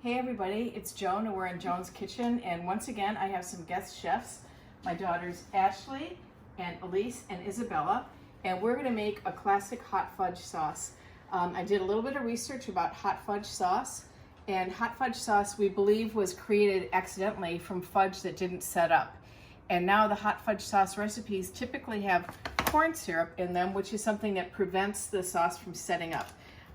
Hey everybody, it's Joan and we're in Joan's kitchen, and once again I have some guest chefs, my daughters Ashley and Elyse and Isabella, and we're going to make a classic hot fudge sauce. I did a little bit of research about hot fudge sauce, and hot fudge sauce we believe was created accidentally from fudge that didn't set up. And now the hot fudge sauce recipes typically have corn syrup in them, which is something that prevents the sauce from setting up.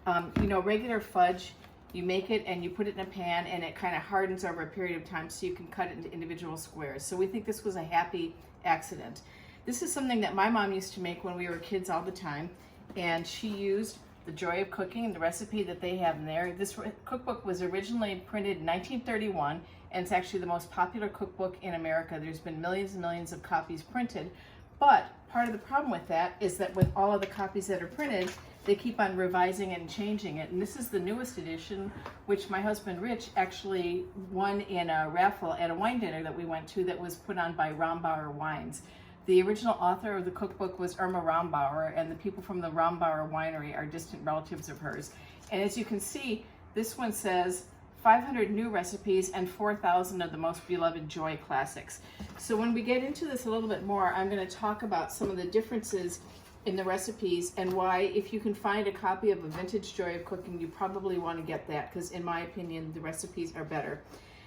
Regular fudge, you make it and you put it in a pan and it kind of hardens over a period of time so you can cut it into individual squares. So we think this was a happy accident. This is something that my mom used to make when we were kids all the time, and she used The Joy of Cooking and the recipe that they have in there. This cookbook was originally printed in 1931, and it's actually the most popular cookbook in America. There's been millions and millions of copies printed, but part of the problem with that is that with all of the copies that are printed, they keep on revising it and changing it. And this is the newest edition, which my husband Rich actually won in a raffle at a wine dinner that we went to that was put on by Rombauer Wines. The original author of the cookbook was Irma Rombauer, and the people from the Rombauer winery are distant relatives of hers. And as you can see, this one says 500 new recipes and 4,000 of the most beloved Joy classics. So when we get into this a little bit more, I'm going to talk about some of the differences in the recipes and why, if you can find a copy of a vintage Joy of Cooking, you probably want to get that, because in my opinion the recipes are better.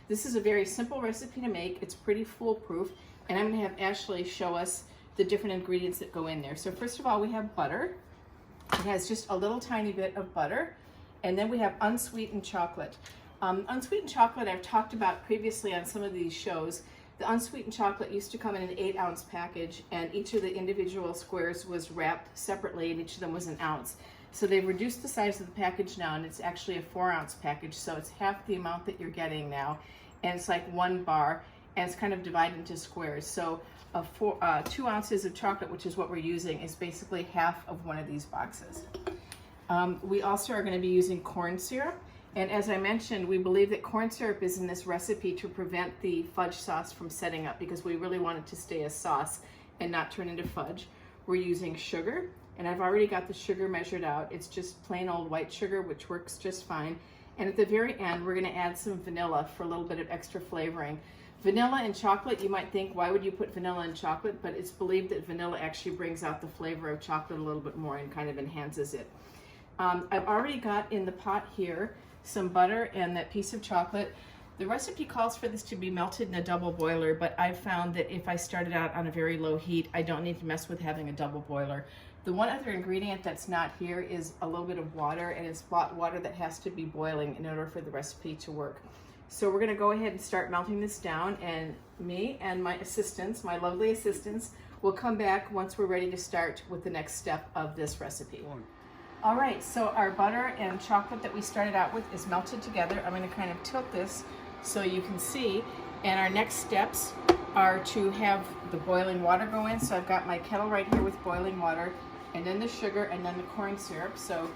This is a very simple recipe to make. It's pretty foolproof, and I'm going to have Ashley show us the different ingredients that go in there. So first of all, we have butter. It has just a little tiny bit of butter, and then we have unsweetened chocolate. Unsweetened chocolate I've talked about previously on some of these shows. The unsweetened chocolate used to come in an 8-ounce package, and each of the individual squares was wrapped separately, and each of them was an ounce. So they've reduced the size of the package now, and it's actually a 4-ounce package, so it's half the amount that you're getting now, and it's like 1 bar, and it's kind of divided into squares. So 2 ounces of chocolate, which is what we're using, is basically half of one of these boxes. We also are going to be using corn syrup. And as I mentioned, we believe that corn syrup is in this recipe to prevent the fudge sauce from setting up, because we really want it to stay a sauce and not turn into fudge. We're using sugar, and I've already got the sugar measured out. It's just plain old white sugar, which works just fine. And at the very end, we're going to add some vanilla for a little bit of extra flavoring. Vanilla and chocolate, you might think, why would you put vanilla in chocolate? But it's believed that vanilla actually brings out the flavor of chocolate a little bit more and kind of enhances it. I've already got in the pot here some butter and that piece of chocolate. The recipe calls for this to be melted in a double boiler, but I've found that if I started out on a very low heat, I don't need to mess with having a double boiler. The one other ingredient that's not here is a little bit of water, and it's water that has to be boiling in order for the recipe to work. So we're going to go ahead and start melting this down, and me and my assistants, my lovely assistants, will come back once we're ready to start with the next step of this recipe. All right, so our butter and chocolate that we started out with is melted together. I'm going to kind of tilt this so you can see. And our next steps are to have the boiling water go in. So I've got my kettle right here with boiling water, and then the sugar, and then the corn syrup. So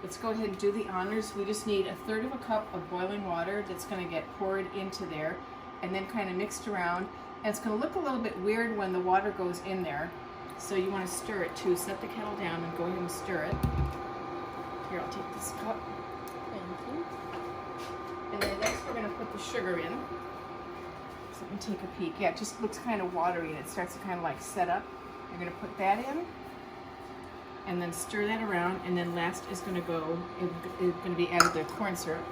let's go ahead and do the honors. We just need 1/3 cup of boiling water that's going to get poured into there and then kind of mixed around. And it's going to look a little bit weird when the water goes in there. So you want to stir it too. Set the kettle down and go ahead and stir it. Here, I'll take this cup. Thank you. And then next we're going to put the sugar in. So let me take a peek. Yeah, it just looks kind of watery, and it starts to kind of like set up. You're going to put that in, and then stir that around, and then last is going to be added the corn syrup.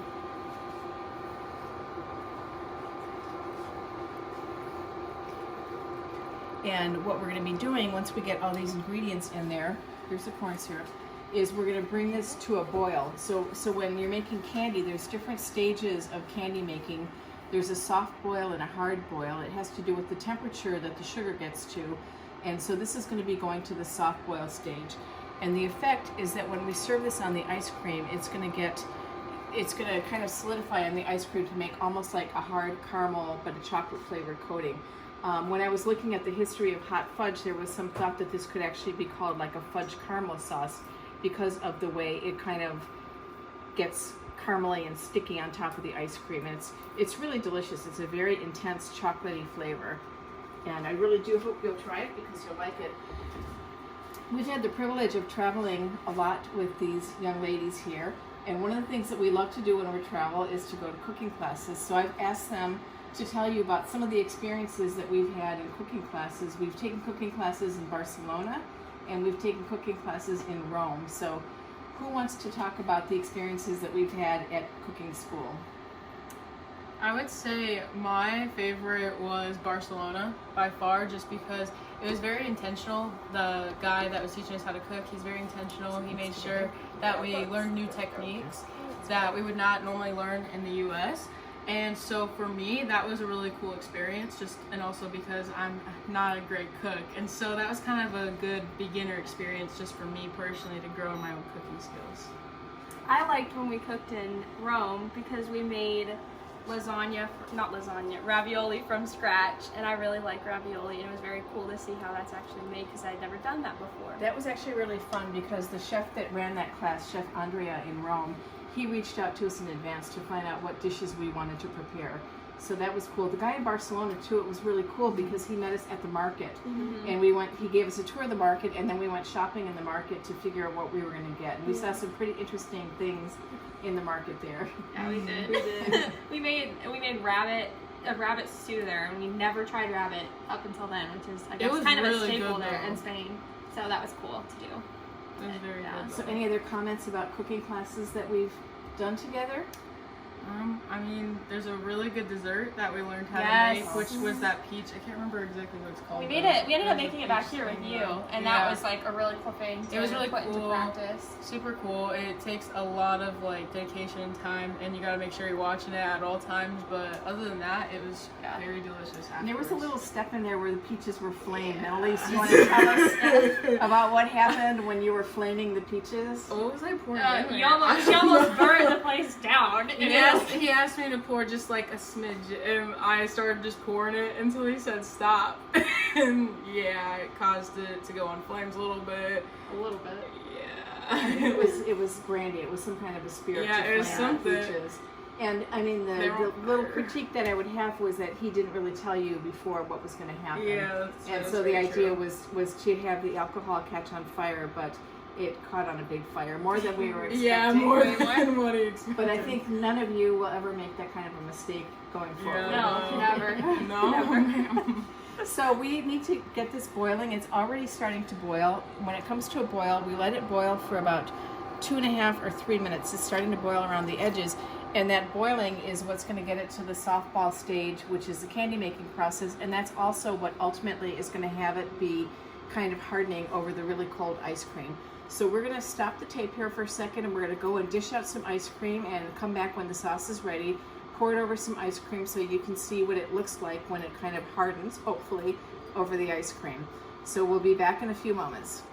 And what we're going to be doing once we get all these ingredients in there, here's the corn syrup, is we're going to bring this to a boil. So when you're making candy, there's different stages of candy making. There's a soft boil and a hard boil. It has to do with the temperature that the sugar gets to. And so this is going to be going to the soft boil stage. And the effect is that when we serve this on the ice cream, it's going to kind of solidify on the ice cream to make almost like a hard caramel, but a chocolate flavored coating. When I was looking at the history of hot fudge, there was some thought that this could actually be called like a fudge caramel sauce, because of the way it kind of gets caramely and sticky on top of the ice cream. And it's really delicious. It's a very intense chocolatey flavor, and I really do hope you'll try it, because you'll like it. We've had the privilege of traveling a lot with these young ladies here, And one of the things that we love to do when we travel is to go to cooking classes. So I've asked them to tell you about some of the experiences that we've had in cooking classes. We've taken cooking classes in Barcelona, and we've taken cooking classes in Rome. So who wants to talk about the experiences that we've had at cooking school? I would say my favorite was Barcelona by far, just because it was very intentional. The guy that was teaching us how to cook, he's very intentional. He made sure that we learned new techniques that we would not normally learn in the US. And so for me, that was a really cool experience, and also because I'm not a great cook. And so that was kind of a good beginner experience just for me personally to grow in my own cooking skills. I liked when we cooked in Rome because we made ravioli from scratch, and I really like ravioli, and it was very cool to see how that's actually made because I'd never done that before. That was actually really fun because the chef that ran that class, Chef Andrea in Rome, he reached out to us in advance to find out what dishes we wanted to prepare. So that was cool. The guy in Barcelona too, it was really cool because he met us at the market, and he gave us a tour of the market, and then we went shopping in the market to figure out what we were going to get. And we saw some pretty interesting things in the market there. Yeah, we did. we made a rabbit stew there, and we never tried rabbit up until then, which is, I guess, kind of a staple there in Spain. So that was cool to do. It was very good. So any other comments about cooking classes that we've done together? I mean, there's a really good dessert that we learned how to make, which was that peach. I can't remember exactly what it's called. We ended up making it back here with you, and that was like a really cool thing to put into practice. Super cool. It takes a lot of like dedication and time, and you got to make sure you're watching it at all times. But other than that, it was very delicious. And there was a little step in there where the peaches were flamed. And Elyse, you want to tell us about what happened when you were flaming the peaches? What was I pouring? She almost burned the place down. He asked me to pour just like a smidge, and I started just pouring it until he said stop. And it caused it to go on flames a little bit. Yeah. It was brandy. It was some kind of a spirit. Yeah, it was something. Peaches. And I mean, the little critique that I would have was that he didn't really tell you before what was going to happen. Yeah, and so the idea was to have the alcohol catch on fire, but it caught on a big fire, more than we were expecting. Yeah, more than what he expected. But I think none of you will ever make that kind of a mistake going forward. No, never. No, never. So we need to get this boiling. It's already starting to boil. When it comes to a boil, we let it boil for about 2.5 or 3 minutes. It's starting to boil around the edges. And that boiling is what's going to get it to the softball stage, which is the candy making process. And that's also what ultimately is going to have it be kind of hardening over the really cold ice cream. So we're going to stop the tape here for a second, and we're going to go and dish out some ice cream and come back when the sauce is ready. Pour it over some ice cream so you can see what it looks like when it kind of hardens, hopefully, over the ice cream. So we'll be back in a few moments.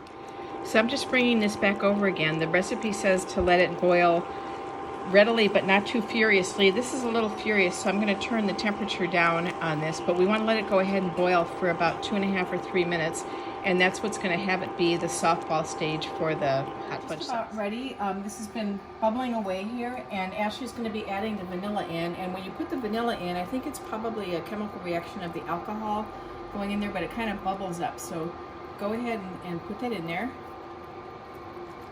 So I'm just bringing this back over again. The recipe says to let it boil readily but not too furiously. This is a little furious, so I'm going to turn the temperature down on this, but we want to let it go ahead and boil for about 2.5 or 3 minutes, and that's what's going to have it be the softball stage for the hot fudge sauce. About ready. This has been bubbling away here, and Ashley's going to be adding the vanilla in, and when you put the vanilla in, I think it's probably a chemical reaction of the alcohol going in there, but it kind of bubbles up, so go ahead and put that in there.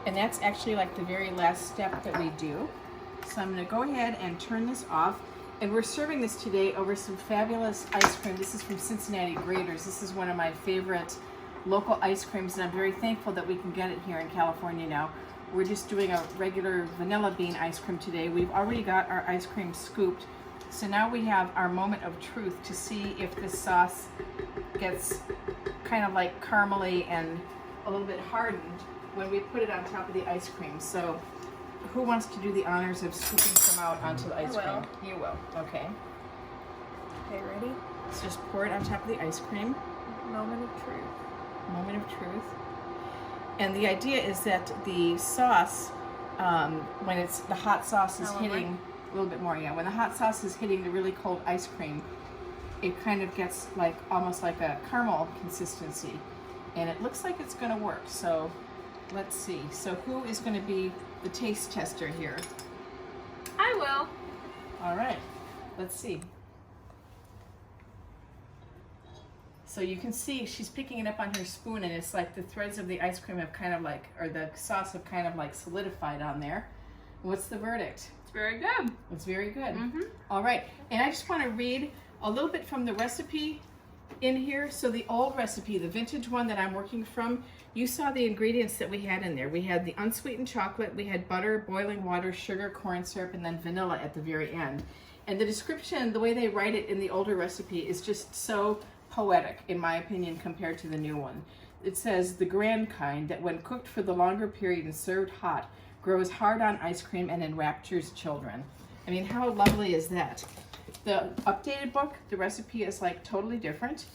And that's actually like the very last step that we do. So I'm going to go ahead and turn this off. And we're serving this today over some fabulous ice cream. This is from Cincinnati Graders. This is one of my favorite local ice creams, and I'm very thankful that we can get it here in California now. We're just doing a regular vanilla bean ice cream today. We've already got our ice cream scooped. So now we have our moment of truth to see if this sauce gets kind of like caramely and a little bit hardened when we put it on top of the ice cream. So who wants to do the honors of scooping some out onto the ice cream? You will. Okay. Okay, ready? Let's just pour it on top of the ice cream. Moment of truth. Moment of truth. And the idea is that the sauce, when it's the hot sauce is hitting a little bit more, when the hot sauce is hitting the really cold ice cream, it kind of gets like almost like a caramel consistency, and it looks like it's going to work. So let's see. So who is going to be the taste tester here? I will. All right. Let's see. So you can see she's picking it up on her spoon, and it's like the threads of the ice cream have kind of like, or the sauce have kind of like solidified on there. What's the verdict? It's very good. It's very good. Mm-hmm. All right, and I just want to read a little bit from the recipe in here. So the old recipe, the vintage one that I'm working from, you saw the ingredients that we had in there. We had the unsweetened chocolate, we had butter, boiling water, sugar, corn syrup, and then vanilla at the very end. And the description, the way they write it in the older recipe is just so poetic, in my opinion, compared to the new one. It says, the grand kind that when cooked for the longer period and served hot, grows hard on ice cream and enraptures children. I mean, how lovely is that? The updated book, the recipe is like totally different.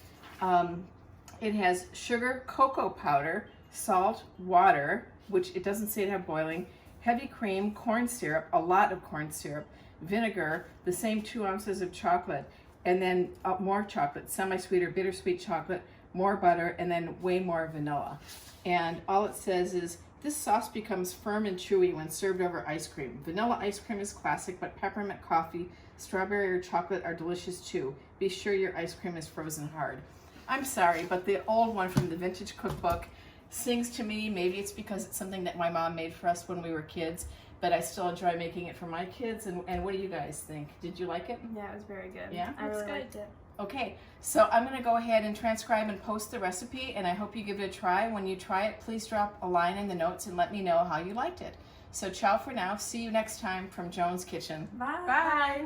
It has sugar, cocoa powder, salt, water, which it doesn't say to have boiling, heavy cream, corn syrup, a lot of corn syrup, vinegar, the same 2 ounces of chocolate, and then more chocolate, semi-sweet or bittersweet chocolate, more butter, and then way more vanilla. And all it says is, this sauce becomes firm and chewy when served over ice cream. Vanilla ice cream is classic, but peppermint coffee, strawberry or chocolate are delicious too. Be sure your ice cream is frozen hard. I'm sorry, but the old one from the vintage cookbook sings to me. Maybe it's because it's something that my mom made for us when we were kids, but I still enjoy making it for my kids. And what do you guys think? Did you like it? Yeah, it was very good. Yeah? I really liked it. Okay, so I'm gonna go ahead and transcribe and post the recipe, and I hope you give it a try. When you try it, please drop a line in the notes and let me know how you liked it. So ciao for now. See you next time from Joan's Kitchen. Bye. Bye.